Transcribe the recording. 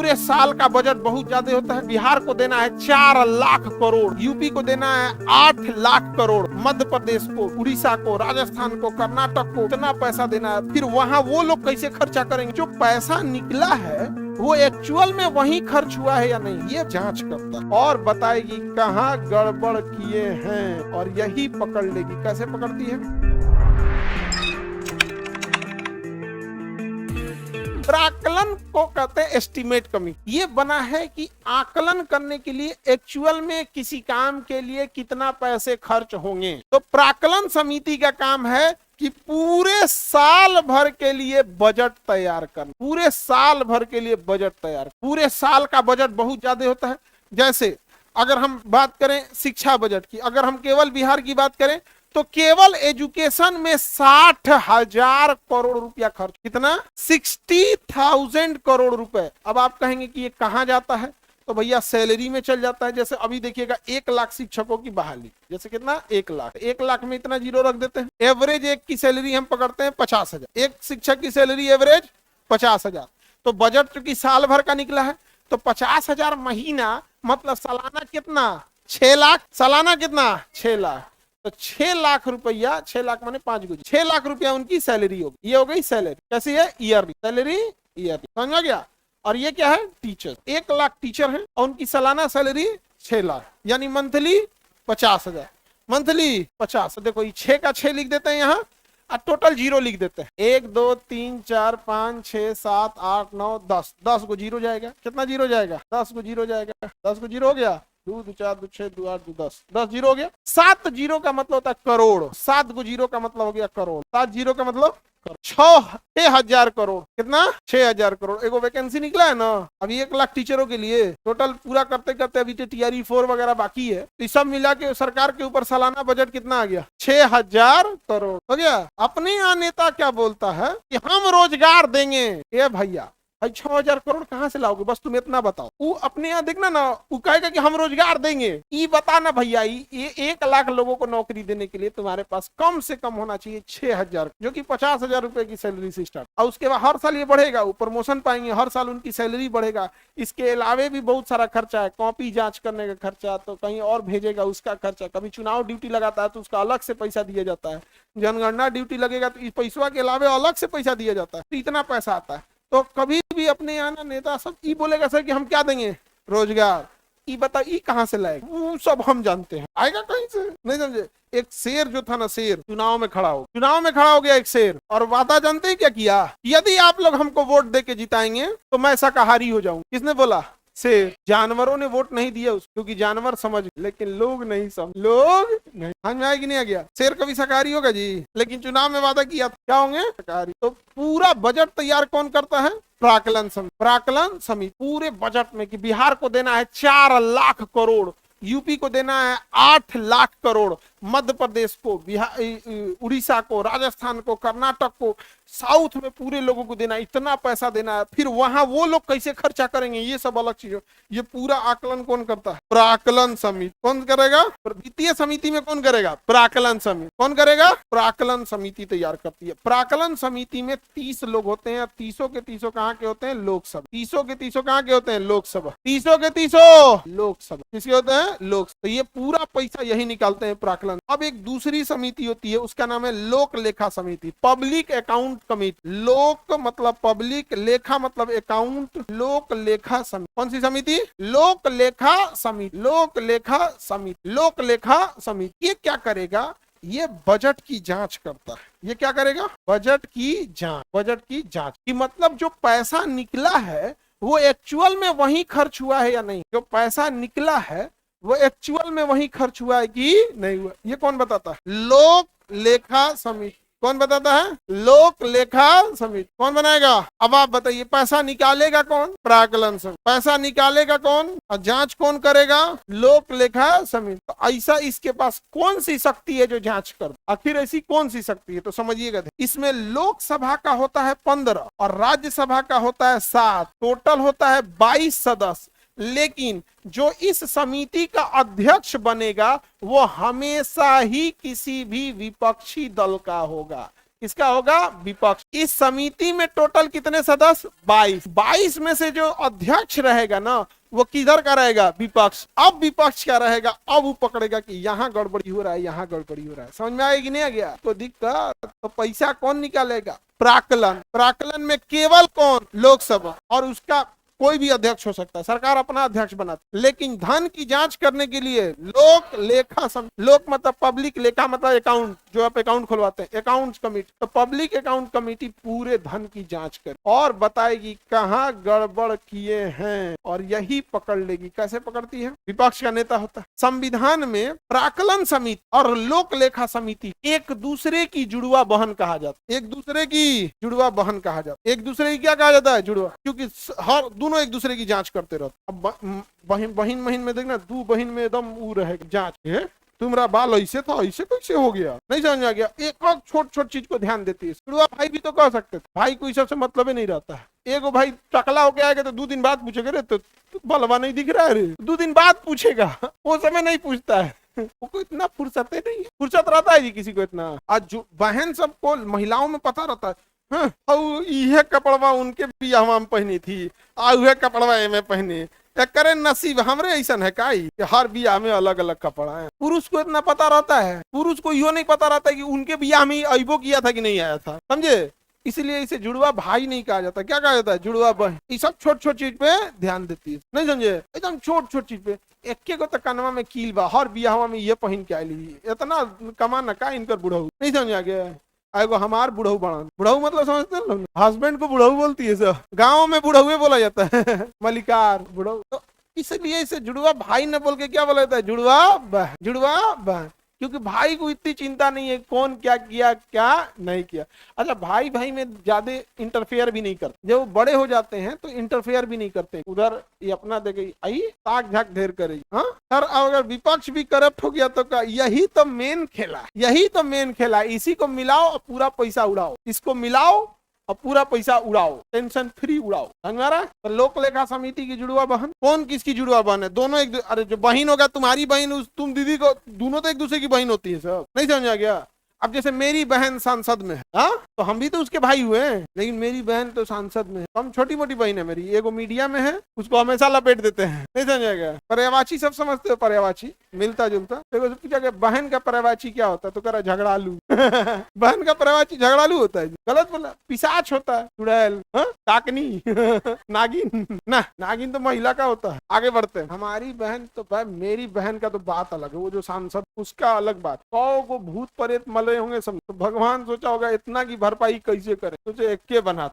पूरे साल का बजट बहुत ज्यादा होता है। बिहार को देना है 4 लाख करोड़, यूपी को देना है 8 लाख करोड़, मध्य प्रदेश को, उड़ीसा को, राजस्थान को, कर्नाटक को इतना पैसा देना है। फिर वहाँ वो लोग कैसे खर्चा करेंगे? जो पैसा निकला है वो एक्चुअल में वही खर्च हुआ है या नहीं, ये जांच करता है और बताएगी कहाँ गड़बड़ किए हैं, और यही पकड़ लेगी। कैसे पकड़ती है? प्राकलन को कहते हैं एस्टिमेट कमिटी। ये बना है कि आकलन करने के लिए एक्चुअल में किसी काम के लिए कितना पैसे खर्च होंगे। तो प्राकलन समिति का काम है कि पूरे साल भर के लिए बजट तैयार करना, पूरे साल भर के लिए बजट तैयार। पूरे साल का बजट बहुत ज्यादा होता है। जैसे अगर हम बात करें शिक्षा बजट की, अगर हम केवल बिहार की बात करें तो केवल एजुकेशन में 60,000 करोड़ रुपया खर्च। कितना? 60,000 करोड़ रुपए। अब आप कहेंगे कि ये कहां जाता है? तो भैया सैलरी में चल जाता है। जैसे अभी देखिएगा 1 लाख शिक्षकों की बहाली, जैसे कितना? 1 लाख। 1 लाख में इतना जीरो रख देते हैं। एवरेज एक की सैलरी हम पकड़ते हैं 50,000, एक शिक्षक की सैलरी एवरेज 50,000। तो बजट चूंकि साल भर का निकला है तो 50,000 महीना मतलब सालाना कितना? 6 लाख। सालाना कितना? 6 लाख। तो 6 लाख रुपया, 6 लाख माने 5 गुना, 6 लाख रुपया उनकी सैलरी होगी। ये हो गई सैलरी। कैसी है? Yearly salary, yearly. समझ आ गया? और ये क्या है? टीचर। 1 लाख टीचर है और उनकी सालाना सैलरी 6 लाख, यानी मंथली 50,000। मंथली 50। देखो ये 6 का 6 लिख देते हैं यहाँ और टोटल जीरो लिख देते हैं। 1 2 3 4 5 6 7 8 9 10। 10 को जीरो जाएगा। कितना जीरो जाएगा? 10 को जीरो जाएगा। 10 को जीरो हो गया। 2 2 4 2 6 2 8 2 10। 10 जीरो हो गया। 7 जीरो का मतलब होता है करोड़। 7 को जीरो का मतलब हो गया करोड़। 7 जीरो का मतलब 6,000 करोड़। कितना? 6,000 करोड़। एगो वैकेंसी निकला है ना अभी 1 लाख टीचरों के लिए। टोटल पूरा करते करते अभी TRE 4 वगैरह बाकी है। तो सब मिला के सरकार के ऊपर सालाना बजट कितना आ गया? 6,000 करोड़ हो गया। अपने यहाँ नेता क्या बोलता है कि हम रोजगार देंगे। ये भैया भाई 6,000 करोड़ कहाँ से लाओगे? बस तुम इतना बताओ। वो अपने यहाँ देखना ना, वो कहेगा कि हम रोजगार देंगे। ये बताना भैया, ये 1 लाख लोगों को नौकरी देने के लिए तुम्हारे पास कम से कम होना चाहिए 6,000, जो कि 50,000 रुपए की सैलरी से स्टार्ट। और उसके बाद हर साल ये बढ़ेगा, वो प्रमोशन पाएंगे, हर साल उनकी सैलरी बढ़ेगा। इसके अलावे भी बहुत सारा खर्चा है। कॉपी जांच करने का खर्चा, तो कहीं और भेजेगा उसका खर्चा। कभी चुनाव ड्यूटी लगाता है तो उसका अलग से पैसा दिया जाता है। जनगणना ड्यूटी लगेगा तो इस पैसा के अलावे अलग से पैसा दिया जाता है। तो इतना पैसा आता है। तो कभी भी अपने यहाँ ना नेता सब ये बोलेगा सर कि हम क्या देंगे? रोजगार। ये बता ये कहाँ से लाएगा? वो सब हम जानते हैं, आएगा कहीं से? नहीं समझे? एक शेर जो था ना, शेर चुनाव में खड़ा हो गया एक शेर, और वादा जानते हैं क्या किया? यदि आप लोग हमको वोट दे के जिताएंगे तो मैं शाकाहारी हो जाऊं। किसने बोला? शेर। जानवरों ने वोट नहीं दिया उसको, क्योंकि जानवर समझ, लेकिन लोग नहीं समझ। लोग नहीं समझ में आएगी नहीं आ गया? शेर कभी शाकाहारी होगा जी? लेकिन चुनाव में वादा किया क्या होंगे? शाकाहारी। तो पूरा बजट तैयार कौन करता है? प्राकलन समिति। प्राकलन समिति पूरे बजट में कि बिहार को देना है 4 लाख करोड़, यूपी को देना है 8 लाख करोड़, मध्य प्रदेश को, बिहार, उड़ीसा को, राजस्थान को, कर्नाटक को, साउथ में पूरे लोगों को देना है, इतना पैसा देना है। फिर वहां वो लोग कैसे खर्चा करेंगे, ये सब अलग चीज। ये पूरा आकलन कौन करता है? प्राकलन समिति। कौन करेगा? वित्तीय समिति में कौन करेगा? प्राकलन समिति। कौन करेगा? प्राकलन समिति तैयार करती है। प्राकलन समिति में 30 लोग होते हैं। 30 के 30 कहाँ के होते हैं? लोकसभा। 30 के 30 कहाँ के होते हैं? लोकसभा। 30 के 30 लोकसभा। किसके होते हैं? लोक। तो ये पूरा पैसा यही निकालते हैं प्राकलन। अब एक दूसरी समिति होती है, उसका नाम है लोक लेखा समिति, पब्लिक अकाउंट कमेटी। लोक मतलब पब्लिक, लेखा मतलब अकाउंट, लोक लेखा समिति। कौन सी समिति? लोक लेखा समिति। लोक लेखा समिति। लोक लेखा समिति ये क्या करेगा? ये बजट की जांच करता है। ये क्या करेगा? बजट की जांच। बजट की जांच की मतलब जो पैसा निकला है वो एक्चुअल में वही खर्च हुआ है या नहीं। जो पैसा निकला है वो एक्चुअल में वही खर्च हुआ है कि नहीं हुआ। ये कौन बताता है? लोक लेखा समिति। कौन बताता है? लोक लेखा समिति। कौन बनाएगा? अब आप बताइए, पैसा निकालेगा कौन? प्राकलन समिति। पैसा निकालेगा कौन और जांच कौन करेगा? लोक लेखा समिति। तो ऐसा इसके पास कौन सी शक्ति है जो जांच कर? आखिर ऐसी कौन सी शक्ति है? तो समझिएगा, इसमें लोकसभा का होता है 15 और राज्यसभा का होता है 7। टोटल होता है 22 सदस्य। लेकिन जो इस समिति का अध्यक्ष बनेगा वो हमेशा ही किसी भी विपक्षी दल का होगा। किसका होगा? विपक्ष। इस समिति में टोटल कितने सदस्य? 22। 22 में से जो अध्यक्ष रहेगा ना, वो किधर का रहेगा? विपक्ष। अब विपक्ष क्या रहेगा? अब वो पकड़ेगा कि यहाँ गड़बड़ी हो रहा है, यहाँ गड़बड़ी हो रहा है। समझ में आएगी कि नहीं आ गया? तो दिक्कत, तो पैसा कौन निकालेगा? प्राक्कलन। प्राक्कलन में केवल कौन? लोकसभा, और उसका कोई भी अध्यक्ष हो सकता है, सरकार अपना अध्यक्ष बनाती। लेकिन धन की जांच करने के लिए लोक लेखा लोक मतलब पब्लिक, लेखा मतलब अकाउंट, जो आप अकाउंट खुलवाते हैं, अकाउंट्स कमेटी। तो पब्लिक अकाउंट कमेटी पूरे धन की जांच करे और बताएगी कहां गड़बड़ किए हैं, और यही पकड़ लेगी। कैसे पकड़ती है? विपक्ष का नेता होता है। संविधान में प्राक्कलन समिति और लोक लेखा समिति एक दूसरे की जुड़वा बहन कहा जाता है। एक दूसरे की जुड़वा बहन कहा जाता है। एक दूसरे की क्या कहा जाता है? जुड़वा। क्योंकि हर दोनों एक दूसरे की जांच करते रहते। अब बहन में देखना, दो बहन में एकदम वो रहेगी जांच है, तुम्हारा बाल ऐसे था, ऐसे कैसे हो गया, नहीं समझ आ गया। एक और छोट छोट चीज को ध्यान देती है। जुड़वा भाई भी तो कह सकते थे, भाई को सबसे मतलब ही नहीं रहता है। एगो भाई टकला होके आएगा तो 2 दिन बाद पूछेगा, रे तो बलवा नहीं दिख रहा है रे, 2 दिन बाद पूछेगा, वो समय नहीं पूछता है। वो इतना फुर्सत नहीं है, फुर्सत रहता है जी किसी को इतना। आज जो बहन सबको, महिलाओं में पता रहता है, ये कपड़वा उनके बियाह में पहनी थी, आ कपड़वा में पहने, करे नसीब हमरे ऐसा है का कि हर बियाह में अलग अलग कपड़ा है। पुरुष को इतना पता रहता है, पुरुष को यो नहीं पता रहता है कि उनके बियाह में अइबो किया था कि नहीं आया था, समझे? इसलिए इसे जुड़वा भाई नहीं कहा जाता, क्या कहा जाता है? जुड़वा बहन। ये सब छोट छोट चीज पे ध्यान देती है, नहीं समझे? एकदम छोट छोट चीज पे। एक को तो कनवा में कील बा, हर बियाह में ये पहन के आयली, इतना कमाना का इनकर बुढ़ऊ, नहीं समझ आ गया? आएगो हमार बुढ़ऊ बड़ा, बुढ़ऊ मतलब समझते हैं लोग, हस्बैंड को बुढ़ऊ बोलती है सब, गाँव में बुढ़ऊ बोला जाता है, मलिकार बुढ़ऊ। तो इसलिए इसे जुड़वा भाई न बोल के क्या बोला जाता है? जुड़वा बहन। जुड़वा बहन, क्योंकि भाई को इतनी चिंता नहीं है कौन क्या किया क्या नहीं किया। अच्छा, भाई भाई में ज्यादा इंटरफेयर भी नहीं करते, जब वो बड़े हो जाते हैं तो इंटरफेयर भी नहीं करते, उधर ये अपना देखे आई ताक झाक ढेर करेगी। हाँ सर, अगर विपक्ष भी करप्ट हो गया तो क्या? यही तो मेन खेला, यही तो मेन खेला। इसी को मिलाओ और पूरा पैसा उड़ाओ, इसको मिलाओ और पूरा पैसा उड़ाओ, टेंशन फ्री उड़ाओ। समझ आ रहा है? तो लोक लेखा समिति की जुड़वा बहन कौन? किसकी जुड़वा बहन है? दोनों एक, अरे जो बहन होगा तुम्हारी बहन, तुम दीदी को, दोनों तो एक दूसरे की बहन होती है सब, नहीं समझ आ गया? अब जैसे मेरी बहन सांसद में है, हाँ, तो हम भी तो उसके भाई हुए हैं, लेकिन मेरी बहन तो सांसद में है, हम छोटी मोटी बहन है मेरी। एगो मीडिया में है, उसको हमेशा लपेट देते हैं, नहीं समझा गया? पर्यायवाची सब समझते हो, पर्यायवाची मिलता जुलता। देखो पूछा गया बहन का पर्यायवाची क्या होता है, तो करा झगड़ालू। बहन का पर्यायवाची झगड़ालू होता है, गलत बोला, पिशाच होता है, चुड़ैल, काकनी, नागिन ना, नागिन तो महिला का होता है। आगे बढ़ते हैं। हमारी बहन तो मेरी बहन का तो बात अलग है, वो जो सांसद, उसका अलग बात। 100 को भूत प्रेत मले होंगे सब, तो भगवान सोचा होगा इतना की भरपाई कैसे करे, सोचे एक के बना,